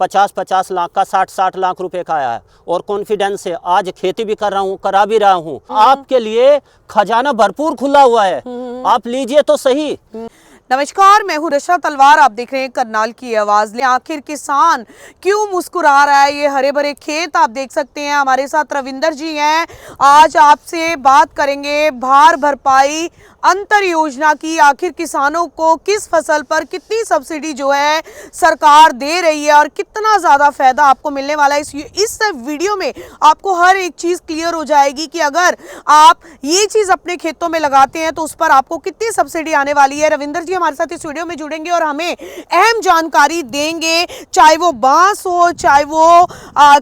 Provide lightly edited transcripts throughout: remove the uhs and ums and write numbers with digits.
50-50 लाख का, 60-60 लाख रुपए का आया है और कॉन्फिडेंस से आज खेती भी कर रहा हूँ, करा भी रहा हूँ। आपके लिए खजाना भरपूर खुला हुआ है, आप लीजिए तो सही। नमस्कार, मैं हूँ रशा तलवार, आप देख रहे हैं करनाल की आवाज। आखिर किसान क्यों मुस्कुरा रहा है? ये हरे भरे खेत आप देख सकते हैं। हमारे साथ रविंदर जी हैं। आज आपसे बात करेंगे भार भरपाई अंतर योजना की। आखिर किसानों को किस फसल पर कितनी सब्सिडी जो है सरकार दे रही है और कितना ज्यादा फायदा आपको मिलने वाला है। इस वीडियो में आपको हर एक चीज क्लियर हो जाएगी कि अगर आप ये चीज अपने खेतों में लगाते हैं तो उस पर आपको कितनी सब्सिडी आने वाली है। रविंदर जी हमारे साथ इस वीडियो में जुड़ेंगे और हमें अहम जानकारी देंगे, चाहे वो बांस हो, चाहे वो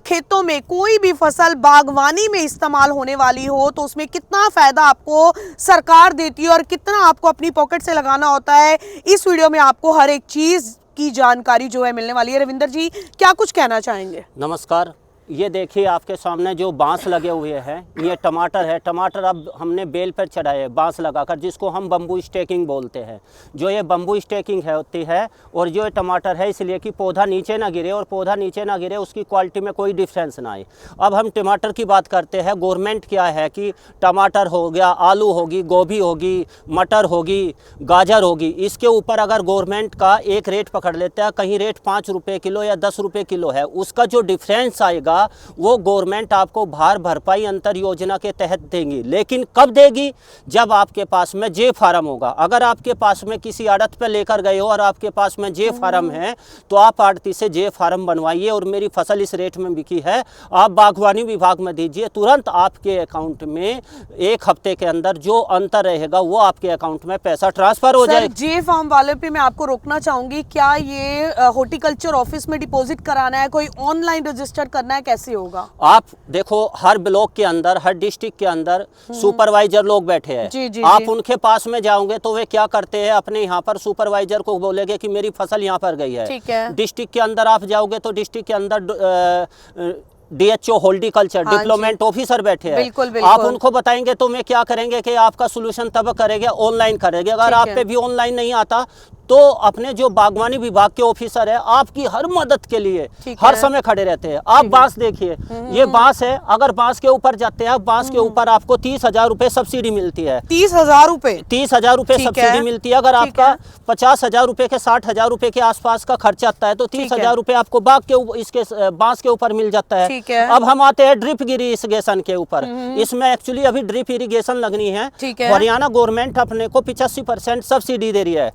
खेतों में कोई भी फसल बागवानी में इस्तेमाल होने वाली हो, तो उसमें कितना फायदा आपको सरकार देती है और कितना आपको अपनी पॉकेट से लगाना होता है। इस वीडियो में आपको हर एक चीज की जानकारी जो है मिलने वाली है। रविंदर जी क्या कुछ कहना चाहेंगे? नमस्कार, ये देखिए आपके सामने जो बांस लगे हुए हैं, ये टमाटर है। टमाटर अब हमने बेल पर चढ़ाए बांस लगाकर, जिसको हम बम्बू स्टेकिंग बोलते हैं। जो ये बम्बू स्टेकिंग है होती है, और जो ये टमाटर है इसलिए कि पौधा नीचे ना गिरे, और पौधा नीचे ना गिरे उसकी क्वालिटी में कोई डिफरेंस ना आए। अब हम टमाटर की बात करते हैं। गवर्नमेंट क्या है कि टमाटर हो गया, आलू होगी, गोभी होगी, मटर होगी, गाजर होगी, इसके ऊपर अगर गवर्नमेंट का एक रेट पकड़ लेता है, कहीं रेट 5 रुपये किलो या 10 रुपये किलो है, उसका जो डिफरेंस आएगा वो गवर्नमेंट आपको भार भरपाई अंतर योजना के तहत देंगी। लेकिन कब देगी? जब आपके पास में जे फार्म होगा। अगर आपके पास में किसी आड़त पे लेकर गए हो और आपके पास में जे फार्म है, तो आप आड़ती से जे फार्म बनवाइए और मेरी फसल इस रेट में बिकी है, आप बागवानी विभाग में दीजिए। तुरंत आपके अकाउंट में 1 हफ्ते के अंदर जो अंतर रहेगा वो आपके अकाउंट में पैसा ट्रांसफर हो जाए। जे फार्म वाले पे मैं आपको रोकना चाहूंगी, क्या ये हॉर्टिकल्चर ऑफिस में डिपॉजिट कराना है, कोई ऑनलाइन रजिस्टर करना है, कैसे होगा? आप देखो, हर ब्लॉक के अंदर, हर डिस्ट्रिक्ट के अंदर सुपरवाइजर लोग बैठे हैं। जी, आप उनके पास में जाओगे तो वे क्या करते हैं, अपने यहाँ पर सुपरवाइजर को बोलेंगे कि मेरी फसल यहाँ पर गई है। ठीक है। डिस्ट्रिक्ट के अंदर आप जाओगे तो डिस्ट्रिक्ट के अंदर DHO हॉर्टिकल्चर डिप्लोमेंट ऑफिसर बैठे हैं। बिल्कुल। आप उनको बताएंगे तो मैं क्या करेंगे कि आपका सोल्यूशन तब करेंगे, ऑनलाइन करेंगे। अगर आप पे भी ऑनलाइन नहीं आता तो अपने जो बागवानी विभाग के ऑफिसर है आपकी हर मदद के लिए हर समय खड़े रहते हैं। आप बांस देखिए, ये बांस है। अगर बांस के ऊपर जाते हैं, बांस के ऊपर आपको 30,000 रुपए सब्सिडी मिलती है। 30,000 रुपए? 30,000 रुपए सब्सिडी मिलती है। अगर आपका 50,000 रुपए के 60,000 रुपए के आसपास का खर्च आता है तो 30,000 रुपए आपको इसके बांस के ऊपर मिल जाता है। अब हम आते हैं ड्रिप इरिगेशन के ऊपर। इसमें एक्चुअली अभी ड्रिप इरिगेशन लगनी है। हरियाणा गवर्नमेंट अपने को 85% सब्सिडी दे रही है।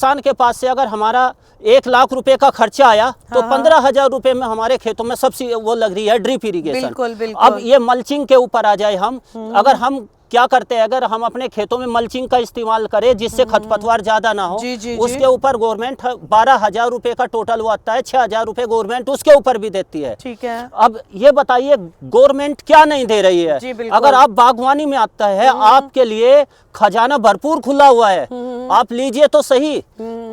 किसान के पास से अगर हमारा 1 लाख रुपए का खर्चा आया तो 15,000 रुपए में हमारे खेतों में सब्सिडी वो लग रही है, ड्रिप इरिगेशन। बिल्कुल। अब ये मल्चिंग के ऊपर आ जाए हम, अगर हम क्या करते हैं, अगर हम अपने खेतों में मल्चिंग का इस्तेमाल करें जिससे खरपतवार ज्यादा ना हो, उसके ऊपर गवर्नमेंट 12,000 रुपए का टोटल वो आता है। 6,000 रुपए गवर्नमेंट उसके ऊपर भी देती है। ठीक है। अब ये बताइए गवर्नमेंट क्या नहीं दे रही है? अगर आप बागवानी में आता है, आपके लिए खजाना भरपूर खुला हुआ है, आप लीजिए तो सही।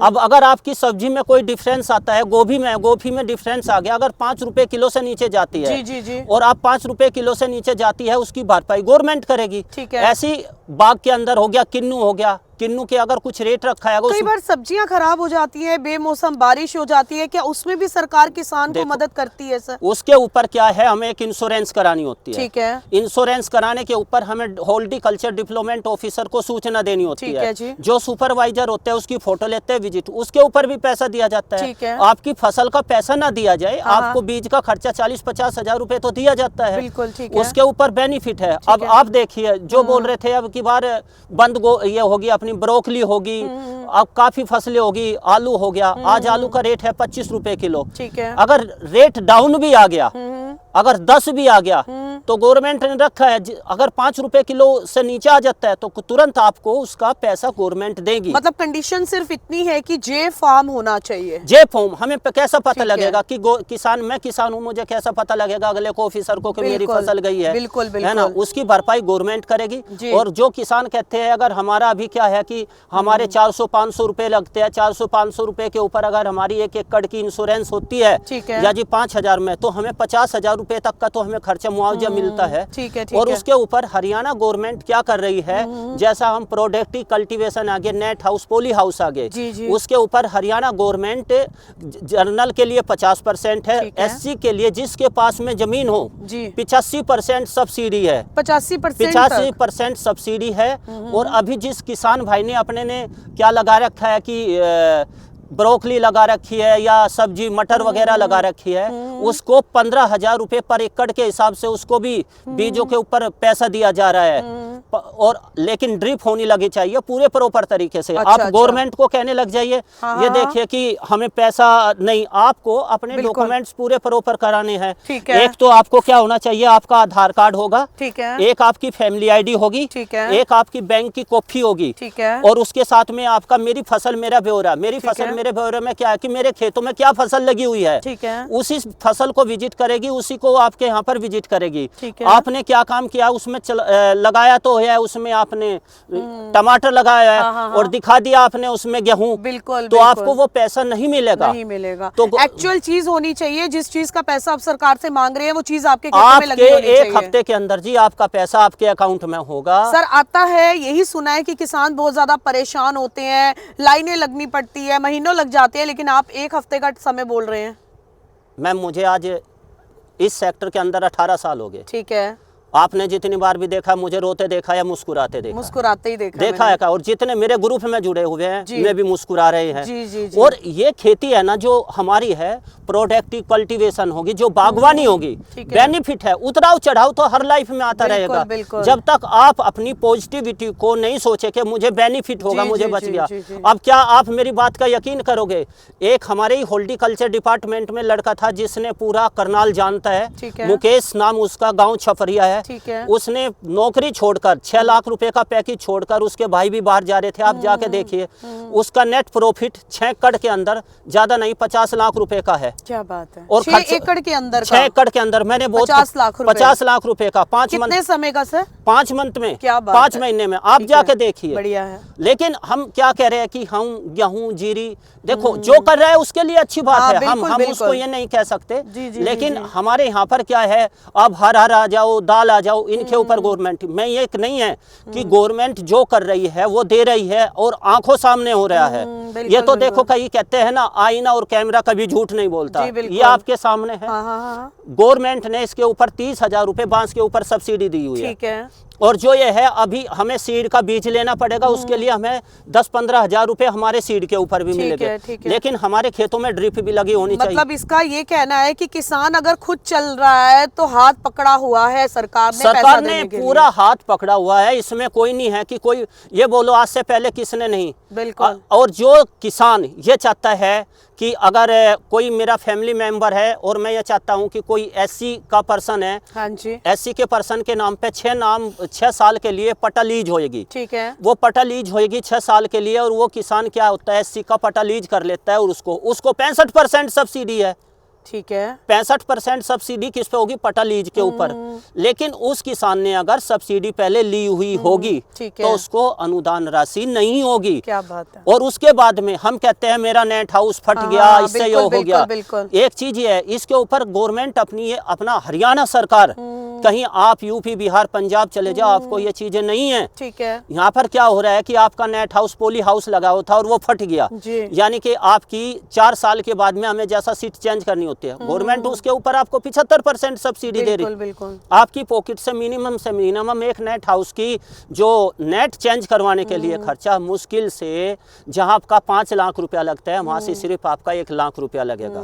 अब अगर आपकी सब्जी में कोई डिफरेंस आता है, गोभी में डिफरेंस आ गया, अगर 5 रुपए किलो से नीचे जाती है और आप 5 रुपए किलो से नीचे जाती है, उसकी भरपाई गवर्नमेंट करेगी। ऐसी बाग के अंदर हो गया, किन्नू हो गया, किन्नू के अगर कुछ रेट रखा है, कई बार सब्जियां खराब हो जाती है, बेमौसम बारिश हो जाती है, क्या उसमें भी सरकार किसान को मदद करती है सर? उसके ऊपर क्या है, हमें एक इंश्योरेंस करानी होती है। ठीक है। इंश्योरेंस कराने के ऊपर हमें हॉर्टिकल्चर डिप्लोमेंट ऑफिसर को सूचना देनी होती है। जो सुपरवाइजर होते हैं उसकी फोटो लेते हैं, विजिट, उसके ऊपर भी पैसा दिया जाता है। आपकी फसल का पैसा ना दिया जाए, आपको बीज का खर्चा 40-50 हजार रुपए तो दिया जाता है। बिल्कुल, ठीक है। उसके ऊपर बेनिफिट है। अब आप देखिए, जो बोल रहे थे अब की बार ये होगी, अपनी ब्रोकली होगी, अब काफी फसलें होगी, आलू हो गया। आज आलू का रेट है 25 रुपए किलो। ठीक है। अगर रेट डाउन भी आ गया, अगर 10 भी आ गया, तो गवर्नमेंट ने रखा है अगर 5 रुपए किलो से नीचे आ जाता है तो तुरंत आपको उसका पैसा गवर्नमेंट देगी। मतलब कंडीशन सिर्फ इतनी है कि जे फार्म होना चाहिए। जे फार्म। हमें कैसा पता लगेगा कि मैं किसान हूँ, मुझे कैसा पता लगेगा अगले को ऑफिसर को कि मेरी फसल गई है? बिल्कुल। है ना, उसकी भरपाई गवर्नमेंट करेगी। और जो किसान कहते हैं, अगर हमारा अभी क्या है कि हमारे 400-500 रुपए लगते हैं, 400-500 रुपए के ऊपर अगर हमारी 1 एकड़ की इंश्योरेंस होती है या जी 5,000 में, तो हमें 50,000 रुपए तक का तो हमें खर्चा मुआवजा मिलता है। ठीक है, और उसके ऊपर हरियाणा गवर्नमेंट क्या कर रही है, जैसा हम प्रोडक्टिव कल्टीवेशन आगे, नेट हाउस, पॉली हाउस आगे, उसके ऊपर हरियाणा गवर्नमेंट जर्नल के लिए 50% है, SC के लिए जिसके पास में जमीन हो 85% सब्सिडी है, 85% सब्सिडी है। और अभी जिस किसान भाई ने अपने ने क्या लगा रखा है कि ब्रोकली लगा रखी है या सब्जी मटर वगैरह लगा रखी है, उसको 15,000 रुपये पर एकड़ के हिसाब से उसको भी बीजों के ऊपर पैसा दिया जा रहा है। और लेकिन ड्रिप होनी लगी चाहिए पूरे प्रॉपर तरीके से। आप गवर्नमेंट को कहने लग जाइए, ये देखिए कि हमें पैसा नहीं, आपको अपने डॉक्यूमेंट्स पूरे प्रॉपर कराने हैं। एक तो आपको क्या होना चाहिए, आपका आधार कार्ड होगा, एक आपकी फैमिली ID होगी, एक आपकी बैंक की कॉपी होगी, और उसके साथ में आपका मेरी फसल मेरा ब्यौरा। मेरी फसल मेरे ब्यौरे में क्या है कि मेरे खेतों में क्या फसल लगी हुई है, उसी फसल को विजिट करेगी, उसी को आपके यहाँ पर विजिट करेगी। आपने क्या काम किया, उसमें लगाया तो है, उसमें आपने टमाटर लगाया है और दिखा दिया आपने उसमें गेहूं, बिल्कुल, तो आपको वो पैसा नहीं मिलेगा। तो एक्चुअल चीज होनी चाहिए, जिस चीज का पैसा आप सरकार से मांग रहे हैं वो चीज आपके खेतों में लगी होनी चाहिए। एक हफ्ते के अंदर जी आपका पैसा आपके अकाउंट में होगा। सर आता है, यही सुना है कि किसान बहुत ज्यादा परेशान होते हैं, लाइनें लगनी पड़ती है, महीनों लग जाते हैं, लेकिन आप एक हफ्ते का समय बोल रहे हैं। मैम मुझे आज इस सेक्टर के अंदर 18 साल हो गए। ठीक है। आपने जितनी बार भी देखा, मुझे रोते देखा या मुस्कुराते देखा? मुस्कुराते ही देखा है का। और जितने मेरे ग्रुप में जुड़े हुए हैं वे भी मुस्कुरा रहे हैं। जी। और ये खेती है ना जो हमारी है, प्रोडक्टिव कल्टीवेशन होगी, जो बागवानी होगी, बेनिफिट है। उतराव चढ़ाव तो हर लाइफ में आता रहेगा। जब तक आप अपनी पॉजिटिविटी को नहीं सोचे कि मुझे बेनिफिट होगा, मुझे बच गया। अब क्या आप मेरी बात का यकीन करोगे, एक हमारे ही हॉर्टिकल्चर डिपार्टमेंट में लड़का था जिसने पूरा करनाल जानता है, मुकेश नाम उसका, गाँव छपरिया है। उसने नौकरी छोड़कर 6 लाख रुपए का पैकेज छोड़कर, उसके भाई भी बाहर जा रहे थे, आप जाके देखिए, उसका नेट प्रॉफिट 6 एकड़ के अंदर, ज्यादा नहीं 50 लाख रुपए का है। क्या बात है। और 6 एकड़ के अंदर 6 एकड़ के अंदर मैंने बहुत 50 लाख रुपए का 5 मंथ। कितने समय का सर? 5 मंथ में, क्या 5 महीने में। आप जाके देखिए, बढ़िया है। लेकिन हम क्या कह रहे हैं कि हम गेहूं जीरी, देखो जो कर रहा है उसके लिए अच्छी बात है, हम उसको ये नहीं कह सकते। लेकिन हमारे यहाँ पर क्या है, अब हर आ जाओ, दाल आ जाओ, इनके ऊपर गवर्नमेंट, मैं ये नहीं है कि गवर्नमेंट जो कर रही है वो दे रही है और आंखों सामने हो रहा है। ये तो देखो, कहीं कहते हैं ना, आईना और कैमरा कभी झूठ नहीं बोलता, ये आपके सामने है। गवर्नमेंट ने इसके ऊपर 30,000 रुपए बांस के ऊपर सब्सिडी दी हुई है। और जो ये है, अभी हमें सीड का बीज लेना पड़ेगा, उसके लिए हमें 10-15 हजार रुपए हमारे सीड के ऊपर भी मिलेंगे। लेकिन हमारे खेतों में ड्रिप भी लगी होनी चाहिए। मतलब इसका ये कहना है कि किसान अगर खुद चल रहा है तो हाथ पकड़ा हुआ है सरकार ने पूरा हाथ पकड़ा हुआ है। इसमें कोई नहीं है कि कोई ये बोलो आज से पहले किसने नहीं। बिल्कुल। और जो किसान ये चाहता है कि अगर कोई मेरा फैमिली मेंबर है और मैं ये चाहता हूं कि कोई SC का पर्सन है, हाँ जी, SC के पर्सन के नाम पे 6 साल के लिए पट्टा लीज होएगी। ठीक है। वो पट्टा लीज होएगी 6 साल के लिए, और वो किसान क्या होता है, SC का पट्टा लीज कर लेता है और उसको 65% सब्सिडी है। ठीक है। 65% सब्सिडी किस पे होगी? पट्टा लीज के ऊपर। लेकिन उस किसान ने अगर सब्सिडी पहले ली हुई होगी तो उसको अनुदान राशि नहीं होगी। क्या बात है। और उसके बाद में हम कहते हैं मेरा नेट हाउस फट गया, इससे ये हो गया। एक चीज ये है, इसके ऊपर गवर्नमेंट अपना हरियाणा सरकार, कहीं आप यूपी बिहार पंजाब चले जाओ, आपको ये चीजें नहीं है। ठीक है। यहाँ पर क्या हो रहा है कि आपका नेट हाउस पॉली हाउस लगा हुआ था और वो फट गया, यानी कि आपकी 4 साल के बाद में हमें जैसा सीट चेंज करनी होती है, गवर्नमेंट उसके ऊपर आपको 75% सब्सिडी दे रही। बिल्कुल। आपकी पॉकेट से मिनिमम एक नेट हाउस की जो नेट चेंज करवाने के लिए खर्चा मुश्किल से, जहां आपका 5 लाख रुपया लगता है, वहां से सिर्फ आपका 1 लाख रुपया लगेगा।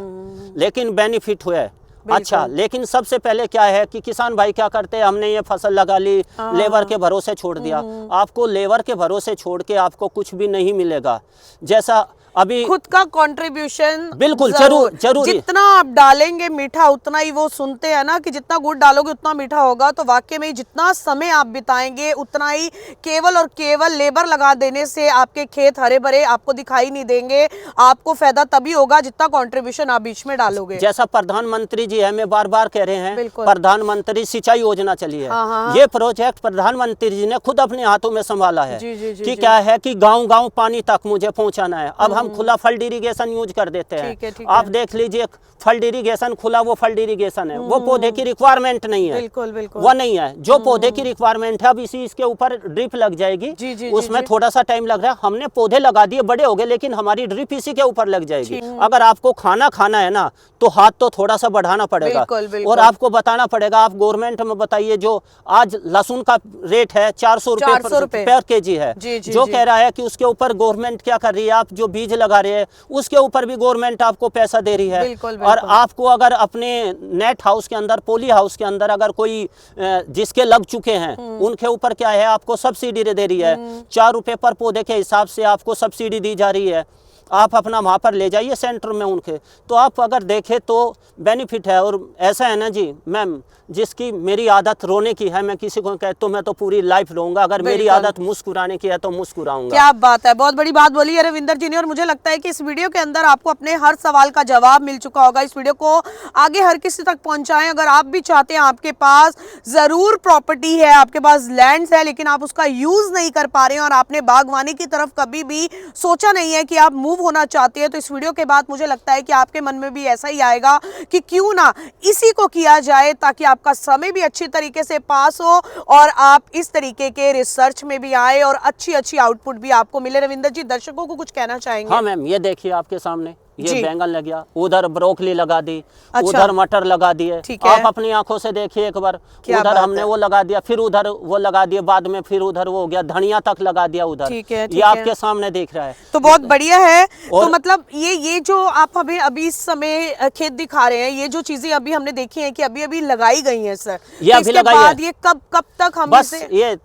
लेकिन बेनिफिट हुआ है। अच्छा, लेकिन सबसे पहले क्या है कि किसान भाई क्या करते हैं, हमने ये फसल लगा ली, लेबर के भरोसे छोड़ दिया। आपको लेबर के भरोसे छोड़ के आपको कुछ भी नहीं मिलेगा। जैसा अभी खुद का कंट्रीब्यूशन बिल्कुल जरूर जितना आप डालेंगे मीठा उतना ही, वो सुनते हैं ना कि जितना गुड़ डालोगे उतना मीठा होगा। तो वाकई में जितना समय आप बिताएंगे उतना ही, केवल और केवल लेबर लगा देने से आपके खेत हरे भरे आपको दिखाई नहीं देंगे। आपको फायदा तभी होगा जितना कंट्रीब्यूशन आप बीच में डालोगे। जैसा प्रधानमंत्री जी है, मैं बार बार कह रहे हैं, प्रधानमंत्री सिंचाई योजना चली है। ये प्रोजेक्ट प्रधानमंत्री जी ने खुद अपने हाथों में संभाला है कि क्या है कि गाँव गाँव पानी तक मुझे पहुँचाना है। अब हम हम खुला फल्ड इरिगेशन यूज कर देते हैं। ठीक है। आप देख लीजिए फल्ड इरिगेशन खुला, वो फल्ड इरिगेशन है, वो पौधे की रिक्वायरमेंट नहीं है। बिल्कुल बिल्कुल वो नहीं है जो पौधे की रिक्वायरमेंट है। अब इसके ऊपर ड्रिप लग जाएगी, जी, उसमें थोड़ा सा टाइम लग रहा है। हमने पौधे लगा दिए, बड़े हो गए, लेकिन हमारी ड्रिप इसी के ऊपर लग जाएगी। अगर आपको खाना खाना है ना तो हाथ तो थोड़ा सा बढ़ाना पड़ेगा। बिल्कुल। और आपको बताना पड़ेगा, आप गवर्नमेंट में बताइए, जो आज लहसुन का रेट है 400 रुपए पर केजी है, जो कह रहा है कि उसके ऊपर गवर्नमेंट क्या कर रही है, आप जो बीज लगा रहे हैं उसके ऊपर भी गवर्नमेंट आपको पैसा दे रही है। बिल्कुल। और आपको अगर अपने नेट हाउस के अंदर, पोली हाउस के अंदर अगर कोई जिसके लग चुके हैं उनके ऊपर क्या है, आपको सब्सिडी दे रही है। 4 रुपए पर पौधे के हिसाब से आपको सब्सिडी दी जा रही है। आप अपना वहाँ पर ले जाइए सेंटर में उनके, तो आप अगर देखें तो बेनिफिट है। और ऐसा है ना जी मैम, जिसकी मेरी आदत रोने की है, मैं किसी को कहता हूँ मैं तो पूरी लाइफ रोऊंगा, अगर मेरी आदत मुस्कुराने की है तो मुस्कुराऊंगा। क्या बात है, बहुत बड़ी बात बोली है रविंदर जी ने। और मुझे लगता है कि इस वीडियो के अंदर आपको अपने हर सवाल का जवाब मिल चुका होगा। इस वीडियो को आगे हर किसी तक पहुंचाएं। अगर आप भी चाहते हैं, आपके पास जरूर प्रॉपर्टी है, आपके पास लैंड है, लेकिन आप उसका यूज नहीं कर पा रहे हैं और आपने बागवानी की तरफ कभी भी सोचा नहीं है कि आप मूव होना चाहते हैं, तो इस वीडियो के बाद मुझे लगता है कि आपके मन में भी ऐसा ही आएगा कि क्यों ना इसी को किया जाए, ताकि आपका समय भी अच्छी तरीके से पास हो और आप इस तरीके के रिसर्च में भी आए और अच्छी आउटपुट भी आपको मिले। रविंदर जी, दर्शकों को कुछ कहना चाहेंगे? हाँ मैम, ये देखिए आपके सामने ये बैंगन लग गया, उधर ब्रोकली लगा दी, उधर मटर लगा दिए। आप अपनी आंखों से देखिए एक बार, उधर हमने वो लगा दिया, फिर उधर वो लगा दिया, बाद में फिर उधर वो हो गया, धनिया तक लगा दिया उधर। ये आपके सामने देख रहा है, तो बहुत बढ़िया है। तो मतलब ये जो आप हमें अभी इस समय खेत दिखा रहे हैं, ये जो चीजें अभी हमने देखी है कि अभी लगाई गई है सर, ये अभी लगाई है। ये कब तक हम बस ये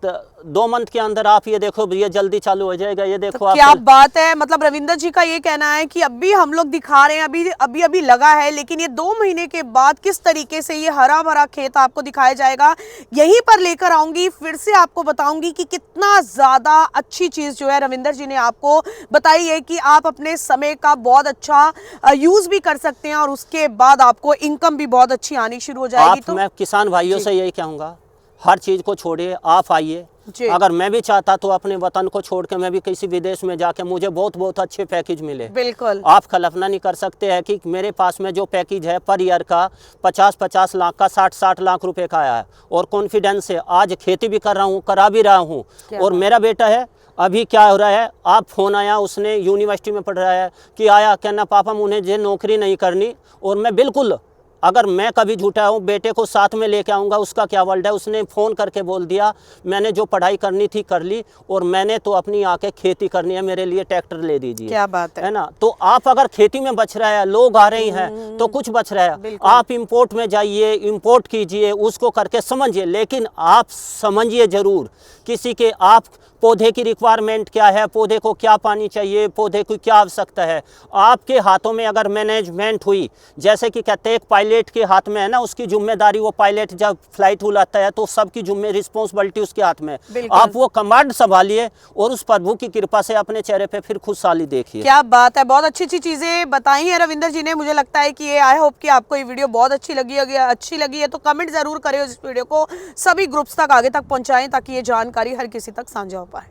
2 मंथ के अंदर आप ये देखो, ये जल्दी चालू हो जाएगा। ये देखो तो क्या बात है। मतलब रविंदर जी का ये कहना है कि अभी हम लोग दिखा रहे हैं, अभी लगा है, लेकिन ये 2 महीने के बाद किस तरीके से ये हरा भरा खेत आपको दिखाया जाएगा, यहीं पर लेकर आऊंगी। फिर से आपको बताऊंगी कि कितना ज्यादा अच्छी चीज जो है रविंदर जी ने आपको बताई है कि आप अपने समय का बहुत अच्छा यूज भी कर सकते हैं और उसके बाद आपको इनकम भी बहुत अच्छी आनी शुरू हो जाएगी। तो मैं किसान भाइयों से यही कहूंगा, हर चीज को छोड़िए, आप आइए। अगर मैं भी चाहता तो अपने वतन को छोड़ के मैं भी किसी विदेश में जाके मुझे बहुत अच्छे पैकेज मिले। बिल्कुल। आप कल्पना नहीं कर सकते हैं कि मेरे पास में जो पैकेज है पर ईयर का 50 लाख का, 60 लाख रुपए का आया है। और कॉन्फिडेंस से आज खेती भी कर रहा हूँ, करा भी रहा हूँ। और मेरा बेटा है, अभी क्या हो रहा है, आप फोन आया, उसने यूनिवर्सिटी में पढ़ रहा है कि आया कहना पापा मुझे ये नौकरी नहीं करनी। और मैं बिल्कुल, अगर मैं कभी झूठा हूँ, बेटे को साथ में लेके आऊँगा, उसका क्या वर्ल्ड है। उसने फ़ोन करके बोल दिया मैंने जो पढ़ाई करनी थी कर ली और मैंने तो अपनी आके खेती करनी है, मेरे लिए ट्रैक्टर ले दीजिए। क्या बात है ना। तो आप अगर खेती में बच रहा है, लोग आ रहे हैं तो कुछ बच रहा है। आप इंपोर्ट में जाइए, इंपोर्ट कीजिए, उसको करके समझिए, लेकिन आप समझिए ज़रूर किसी के, आप पौधे की रिक्वायरमेंट क्या है, पौधे को क्या पानी चाहिए, पौधे की क्या आवश्यकता है। आपके हाथों में अगर मैनेजमेंट हुई, जैसे कि कहते हैं एक पायलट के हाथ में है ना, उसकी जिम्मेदारी, वो पायलट जब फ्लाइट उड़ाता है तो सबकी रिस्पॉन्सिबिलिटी उसके हाथ में। आप वो कमांड संभालिए और उस प्रभु की कृपा से अपने चेहरे पे फिर खुशहाली देखिए। क्या बात है, बहुत अच्छी चीजें बताई हैं रविंदर जी ने। मुझे लगता है कि ये, आई होप कि आपको ये वीडियो बहुत अच्छी लगी है तो कमेंट जरूर करें इस वीडियो को, सभी ग्रुप्स तक आगे तक पहुंचाएं ताकि ये जानकारी हर किसी तक साझा हो पाए।